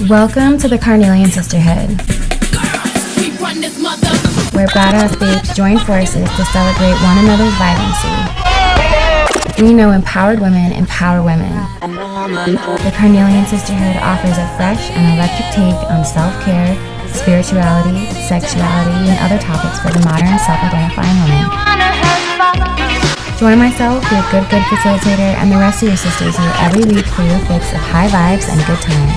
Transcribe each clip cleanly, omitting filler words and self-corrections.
Welcome to the Carnelian Sisterhood, where badass babes join forces to celebrate one another's vibrancy. We know empowered women empower women. The Carnelian Sisterhood offers a fresh and electric take on self-care, spirituality, sexuality, and other topics for the modern self-identifying woman. Join myself, your good facilitator, and the rest of your sisters here every week for your fix of high vibes and good times.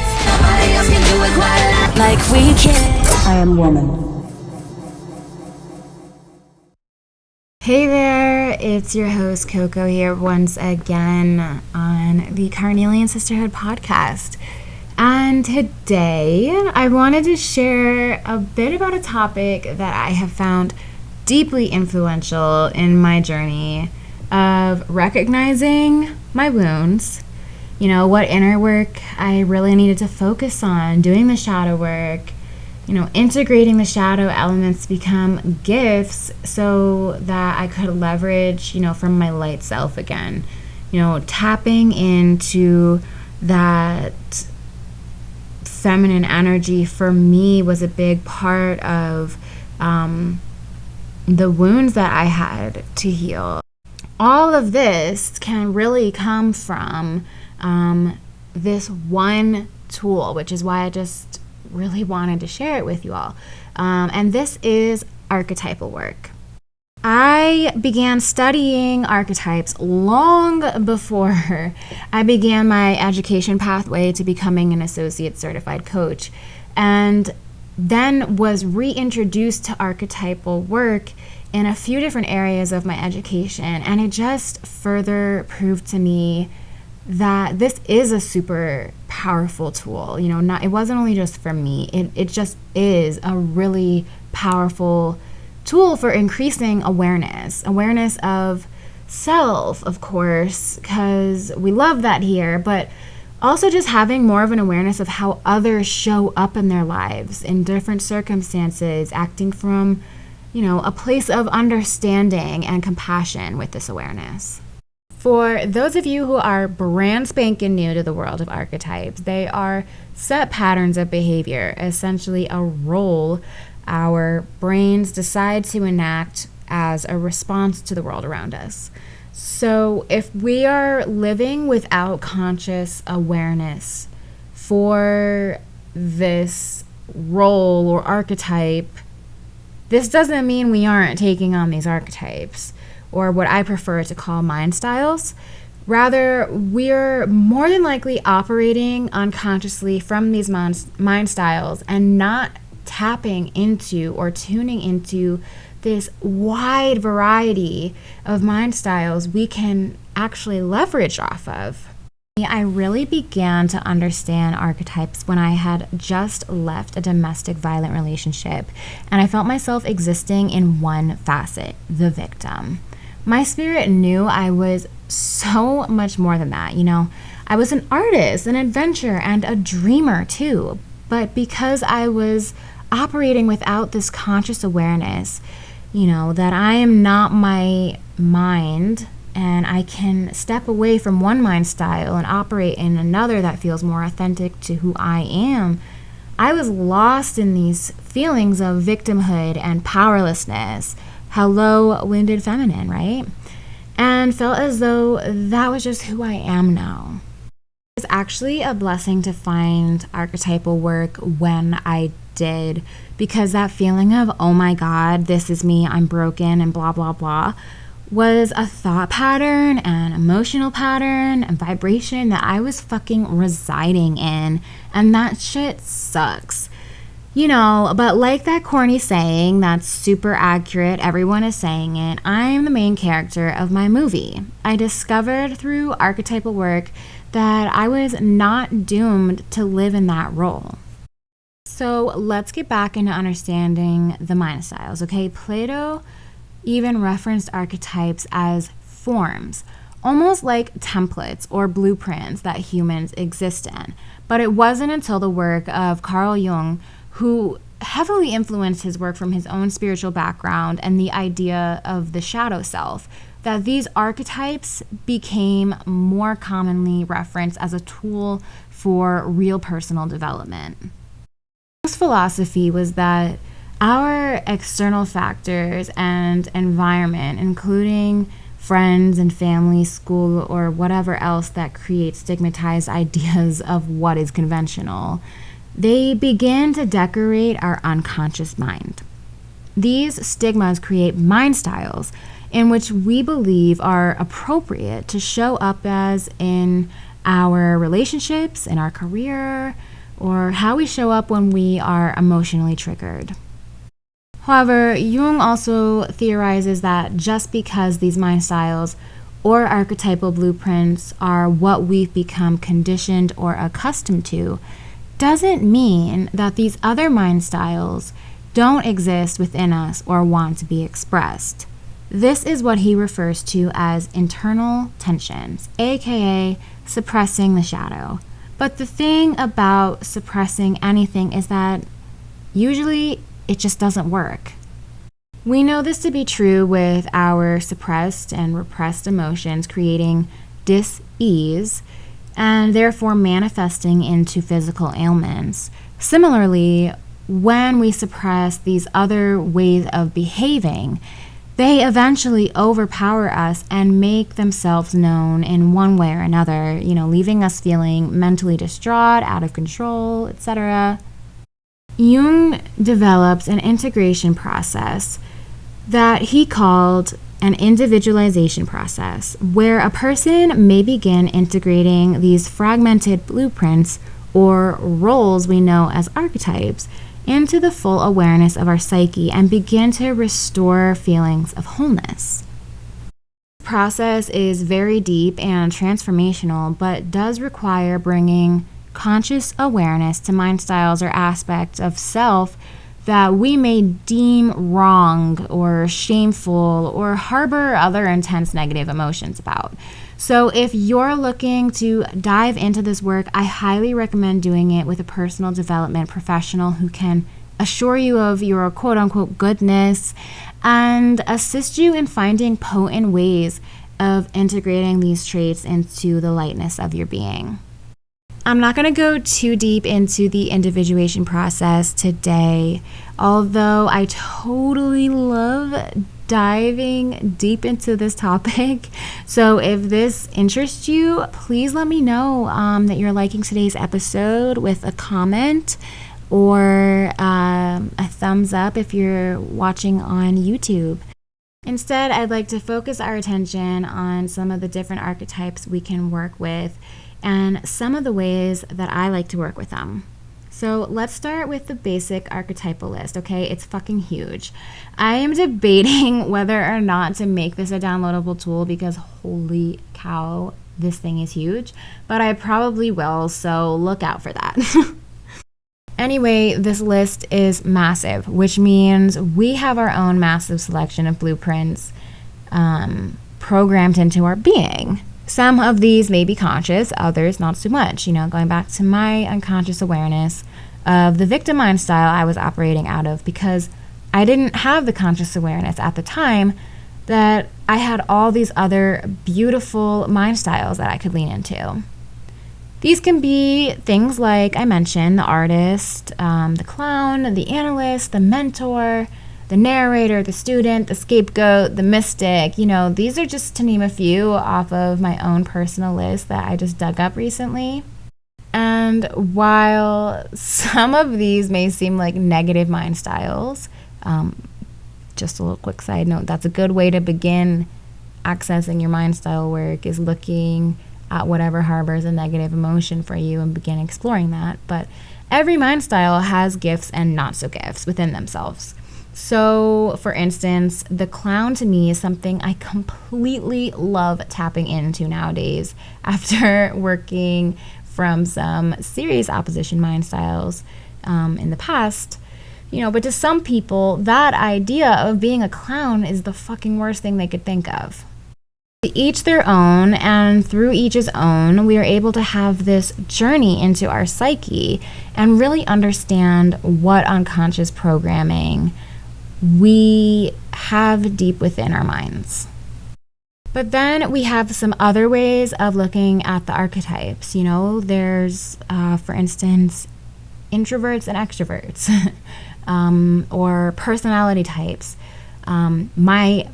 I am woman. Hey there, it's your host Koko here once again on the Carnelian Sisterhood podcast. And today I wanted to share a bit about a topic that I have found deeply influential in my journey of recognizing my wounds, you know, what inner work I really needed to focus on, doing the shadow work, you know, integrating the shadow elements to become gifts so that I could leverage, you know, from my light self again. You know, tapping into that feminine energy for me was a big part of the wounds that I had to heal. All of this can really come from this one tool, which is why I just really wanted to share it with you all. And this is archetypal work. I began studying archetypes long before I began my education pathway to becoming an associate certified coach, and then was reintroduced to archetypal work in a few different areas of my education. And it just further proved to me that this is a super powerful tool. You know, it wasn't only just for me, it just is a really powerful tool for increasing awareness of self, of course, because we love that here, but also just having more of an awareness of how others show up in their lives in different circumstances, acting from, you know, a place of understanding and compassion with this awareness. For those of you who are brand spanking new to the world of archetypes, they are set patterns of behavior, essentially a role our brains decide to enact as a response to the world around us. So if we are living without conscious awareness for this role or archetype, this doesn't mean we aren't taking on these archetypes, or what I prefer to call mind styles. Rather, we're more than likely operating unconsciously from these mind styles and not tapping into or tuning into this wide variety of mind styles we can actually leverage off of. I really began to understand archetypes when I had just left a domestic violent relationship, and I felt myself existing in one facet, the victim. My spirit knew I was so much more than that. You know, I was an artist, an adventurer, and a dreamer too. But because I was operating without this conscious awareness, you know, that I am not my mind and I can step away from one mind style and operate in another that feels more authentic to who I am, I was lost in these feelings of victimhood and powerlessness. Hello, wounded feminine, right? And felt as though that was just who I am now. It was actually a blessing to find archetypal work when I did, because that feeling of, oh my God, this is me, I'm broken, and blah, blah, blah, was a thought pattern and emotional pattern and vibration that I was fucking residing in. And that shit sucks. You know, but like that corny saying that's super accurate, everyone is saying it, I'm the main character of my movie. I discovered through archetypal work that I was not doomed to live in that role. So let's get back into understanding the mind styles, okay? Plato even referenced archetypes as forms, almost like templates or blueprints that humans exist in. But it wasn't until the work of Carl Jung, who heavily influenced his work from his own spiritual background and the idea of the shadow self, that these archetypes became more commonly referenced as a tool for real personal development. Jung's philosophy was that our external factors and environment, including friends and family, school, or whatever else that creates stigmatized ideas of what is conventional, they begin to decorate our unconscious mind. These stigmas create mind styles in which we believe are appropriate to show up as in our relationships, in our career, or how we show up when we are emotionally triggered. However, Jung also theorizes that just because these mind styles or archetypal blueprints are what we've become conditioned or accustomed to, doesn't mean that these other mind styles don't exist within us or want to be expressed. This is what he refers to as internal tensions, aka suppressing the shadow. But the thing about suppressing anything is that usually it just doesn't work. We know this to be true with our suppressed and repressed emotions creating dis-ease and therefore manifesting into physical ailments. Similarly, when we suppress these other ways of behaving, they eventually overpower us and make themselves known in one way or another, leaving us feeling mentally distraught, out of control, etc. Jung develops an integration process that he called an individualization process, where a person may begin integrating these fragmented blueprints or roles we know as archetypes into the full awareness of our psyche and begin to restore feelings of wholeness. The process is very deep and transformational, but does require bringing conscious awareness to mind styles or aspects of self that we may deem wrong or shameful or harbor other intense negative emotions about. So if you're looking to dive into this work, I highly recommend doing it with a personal development professional who can assure you of your quote-unquote goodness and assist you in finding potent ways of integrating these traits into the lightness of your being. I'm not going to go too deep into the individuation process today, although I totally love diving deep into this topic. So if this interests you, please let me know that you're liking today's episode with a comment or a thumbs up if you're watching on YouTube. Instead, I'd like to focus our attention on some of the different archetypes we can work with and some of the ways that I like to work with them. So let's start with the basic archetypal list, okay? It's fucking huge. I am debating whether or not to make this a downloadable tool because holy cow, this thing is huge, but I probably will, so look out for that. Anyway, this list is massive, which means we have our own massive selection of blueprints programmed into our being. Some of these may be conscious, others not so much. Going back to my unconscious awareness of the victim mind style I was operating out of, because I didn't have the conscious awareness at the time that I had all these other beautiful mind styles that I could lean into. These can be things like I mentioned, the artist, the clown, the analyst, the mentor, the narrator, the student, the scapegoat, the mystic. These are just to name a few off of my own personal list that I just dug up recently. And while some of these may seem like negative mind styles, just a little quick side note, that's a good way to begin accessing your mind style work, is looking at whatever harbors a negative emotion for you and begin exploring that. But every mind style has gifts and not so gifts within themselves. So, for instance, the clown to me is something I completely love tapping into nowadays after working from some serious opposition mind styles in the past. But to some people, that idea of being a clown is the fucking worst thing they could think of. Each their own, and through each's own, we are able to have this journey into our psyche and really understand what unconscious programming we have deep within our minds. But then we have some other ways of looking at the archetypes. There's, for instance, introverts and extroverts, or personality types. My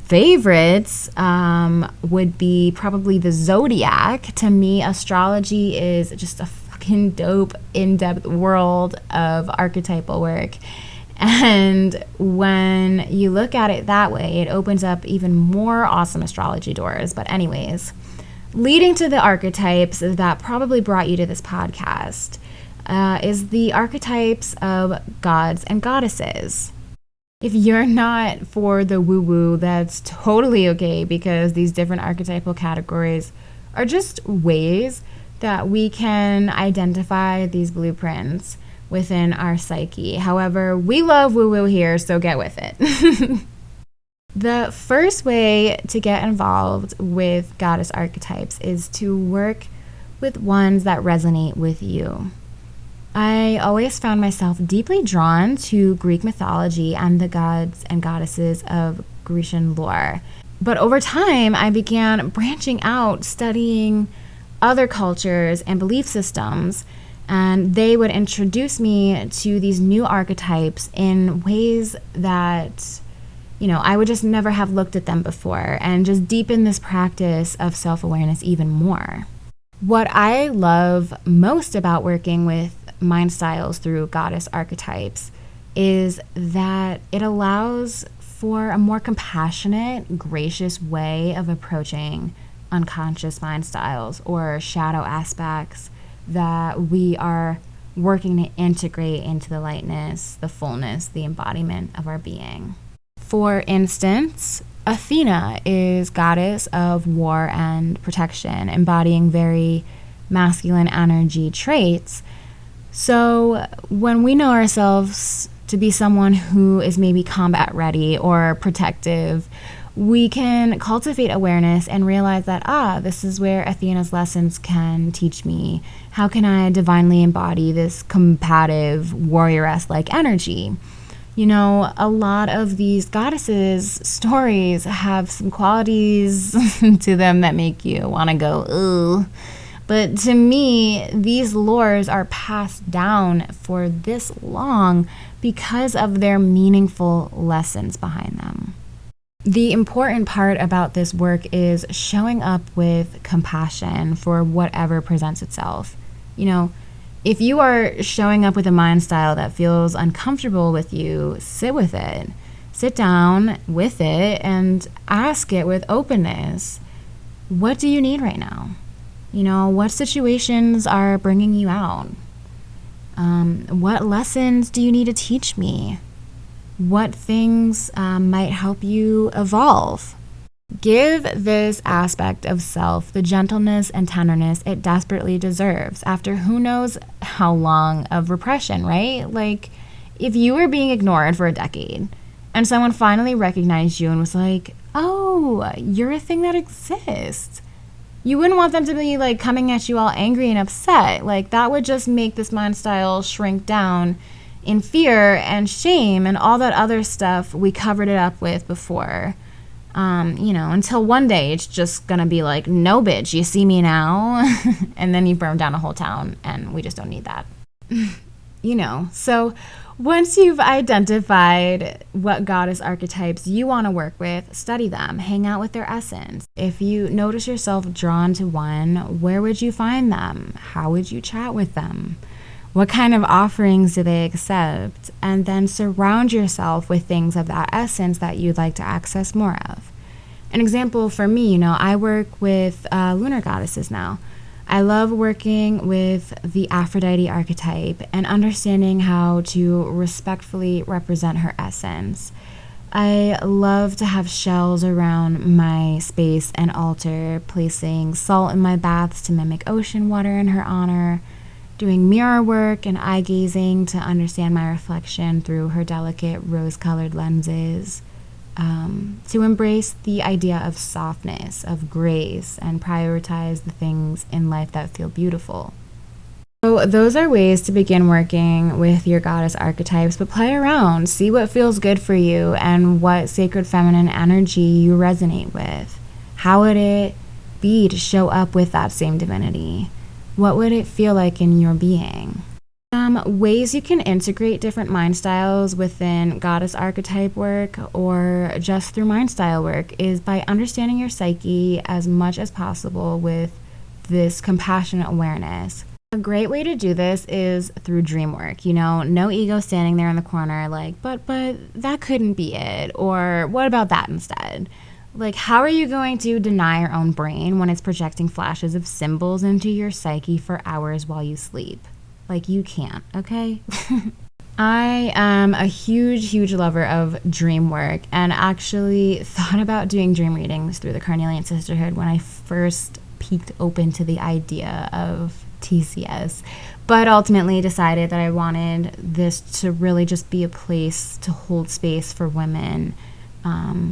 favorites would be probably the zodiac. To me, astrology is just a fucking dope, in-depth world of archetypal work. And when you look at it that way, it opens up even more awesome astrology doors. But anyways, leading to the archetypes that probably brought you to this podcast is the archetypes of gods and goddesses. If you're not for the woo-woo, that's totally okay, because these different archetypal categories are just ways that we can identify these blueprints within our psyche. However, we love woo-woo here, so get with it. The first way to get involved with goddess archetypes is to work with ones that resonate with you. I always found myself deeply drawn to Greek mythology and the gods and goddesses of Grecian lore. But over time, I began branching out, studying other cultures and belief systems, and they would introduce me to these new archetypes in ways that, I would just never have looked at them before, and just deepen this practice of self-awareness even more. What I love most about working with mind styles through goddess archetypes is that it allows for a more compassionate, gracious way of approaching unconscious mind styles or shadow aspects that we are working to integrate into the lightness, the fullness, the embodiment of our being. For instance, Athena is goddess of war and protection, embodying very masculine energy traits. So when we know ourselves to be someone who is maybe combat ready or protective, we can cultivate awareness and realize that, this is where Athena's lessons can teach me. How can I divinely embody this combative, warrioress-like energy? A lot of these goddesses' stories have some qualities to them that make you want to go, ooh. But to me, these lores are passed down for this long because of their meaningful lessons behind them. The important part about this work is showing up with compassion for whatever presents itself. If you are showing up with a mind style that feels uncomfortable with you, sit with it. Sit down with it and ask it with openness. What do you need right now? What situations are bringing you out? What lessons do you need to teach me? What things might help you evolve? Give this aspect of self the gentleness and tenderness it desperately deserves after who knows how long of repression, right? Like, if you were being ignored for a decade and someone finally recognized you and was like, oh, you're a thing that exists, you wouldn't want them to be like coming at you all angry and upset. Like, that would just make this mind style shrink down in fear and shame and all that other stuff we covered it up with before. Until one day it's just gonna be like, no bitch, you see me now. And then you burn down a whole town, and we just don't need that. So once you've identified what goddess archetypes you want to work with, study them, hang out with their essence. If you notice yourself drawn to one, where would you find them? How would you chat with them? What kind of offerings do they accept? And then surround yourself with things of that essence that you'd like to access more of. An example for me, I work with lunar goddesses now. I love working with the Aphrodite archetype and understanding how to respectfully represent her essence. I love to have shells around my space and altar, placing salt in my baths to mimic ocean water in her honor, doing mirror work and eye gazing to understand my reflection through her delicate rose-colored lenses, to embrace the idea of softness, of grace, and prioritize the things in life that feel beautiful. So those are ways to begin working with your goddess archetypes, but play around, see what feels good for you and what sacred feminine energy you resonate with. How would it be to show up with that same divinity? What would it feel like in your being? Ways you can integrate different mind styles within goddess archetype work or just through mind style work is by understanding your psyche as much as possible with this compassionate awareness. A great way to do this is through dream work. No ego standing there in the corner like, but that couldn't be it, or what about that instead? Like, how are you going to deny your own brain when it's projecting flashes of symbols into your psyche for hours while you sleep? Like, you can't, okay? I am a huge lover of dream work, and actually thought about doing dream readings through the Carnelian Sisterhood when I first peeked open to the idea of TCS, but ultimately decided that I wanted this to really just be a place to hold space for women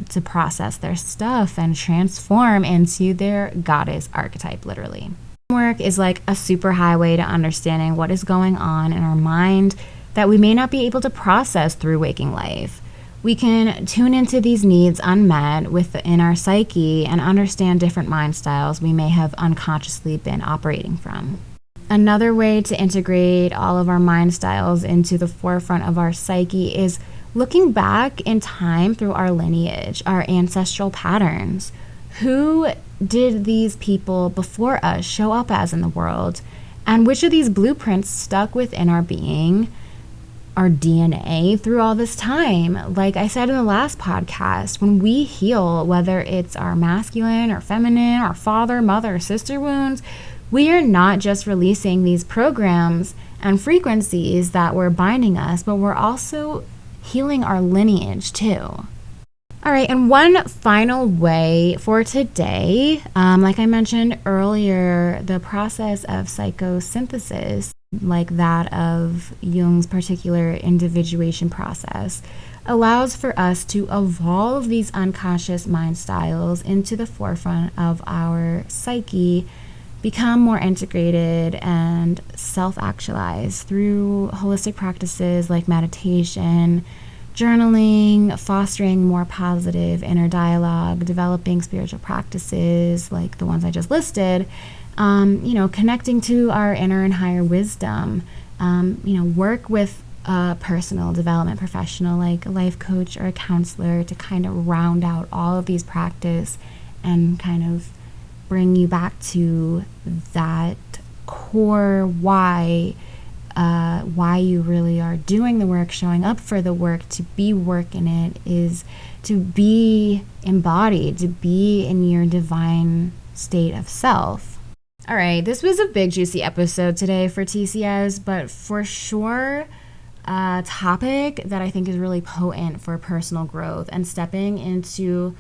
to process their stuff and transform into their goddess archetype, literally. Work is like a super highway to understanding what is going on in our mind that we may not be able to process through waking life. We can tune into these needs unmet within our psyche and understand different mind styles we may have unconsciously been operating from. Another way to integrate all of our mind styles into the forefront of our psyche is looking back in time through our lineage, our ancestral patterns. Who did these people before us show up as in the world? And which of these blueprints stuck within our being, our DNA, through all this time? Like I said in the last podcast, when we heal, whether it's our masculine or feminine, our father, mother, sister wounds, we are not just releasing these programs and frequencies that were binding us, but we're also healing our lineage too. All right, and one final way for today, like I mentioned earlier, the process of psychosynthesis, like that of Jung's particular individualization process, allows for us to evolve these unconscious mind styles into the forefront of our psyche, become more integrated and self-actualized through holistic practices like meditation, journaling, fostering more positive inner dialogue, developing spiritual practices like the ones I just listed, connecting to our inner and higher wisdom, work with a personal development professional like a life coach or a counselor to kind of round out all of these practices and kind of bring you back to that core why you really are doing the work, showing up for the work, to be work in it, is to be embodied, to be in your divine state of self. All right, this was a big juicy episode today for TCS, but for sure a topic that I think is really potent for personal growth and stepping into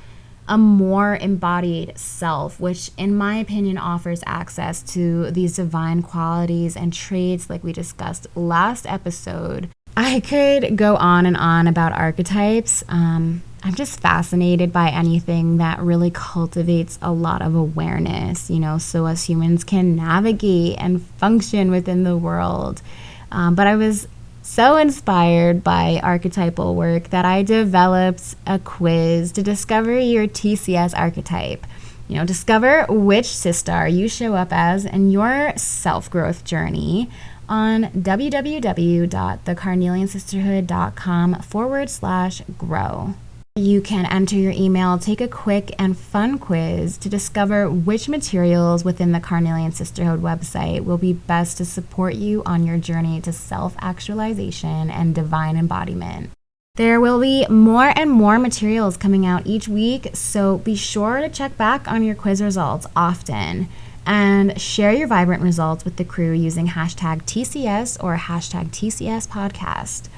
a more embodied self, which in my opinion offers access to these divine qualities and traits like we discussed last episode. I could go on and on about archetypes. I'm just fascinated by anything that really cultivates a lot of awareness, so us humans can navigate and function within the world. But I was so inspired by archetypal work that I developed a quiz to discover your TCS archetype. Discover which sister you show up as in your self-growth journey on www.thecarneliansisterhood.com/grow. You can enter your email, take a quick and fun quiz to discover which materials within the Carnelian Sisterhood website will be best to support you on your journey to self-actualization and divine embodiment. There will be more and more materials coming out each week, so be sure to check back on your quiz results often and share your vibrant results with the crew using hashtag TCS or hashtag TCS podcast,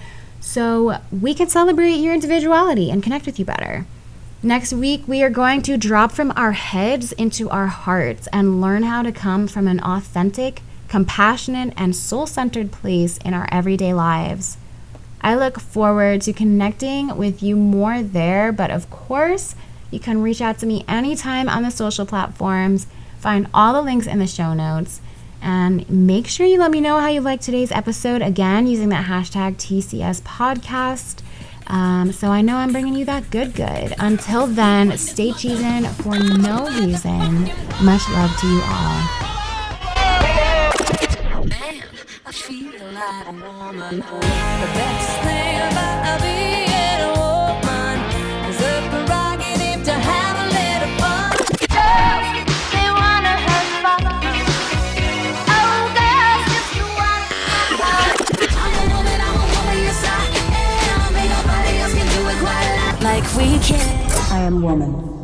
so we can celebrate your individuality and connect with you better. Next week, we are going to drop from our heads into our hearts and learn how to come from an authentic, compassionate, and soul-centered place in our everyday lives. I look forward to connecting with you more there, but of course, you can reach out to me anytime on the social platforms. Find all the links in the show notes. And make sure you let me know how you liked today's episode, again, using that hashtag TCS podcast. So I know I'm bringing you that good. Until then, stay cheesing for no reason. Much love to you all. Man, I feel like a woman. The best thing about being a woman is the prerogative to have a little fun. Girls, they wanna have fun. Oh, girls, just want I'm a woman, yes I am. Ain't nobody else can do it quite like we can. I am woman.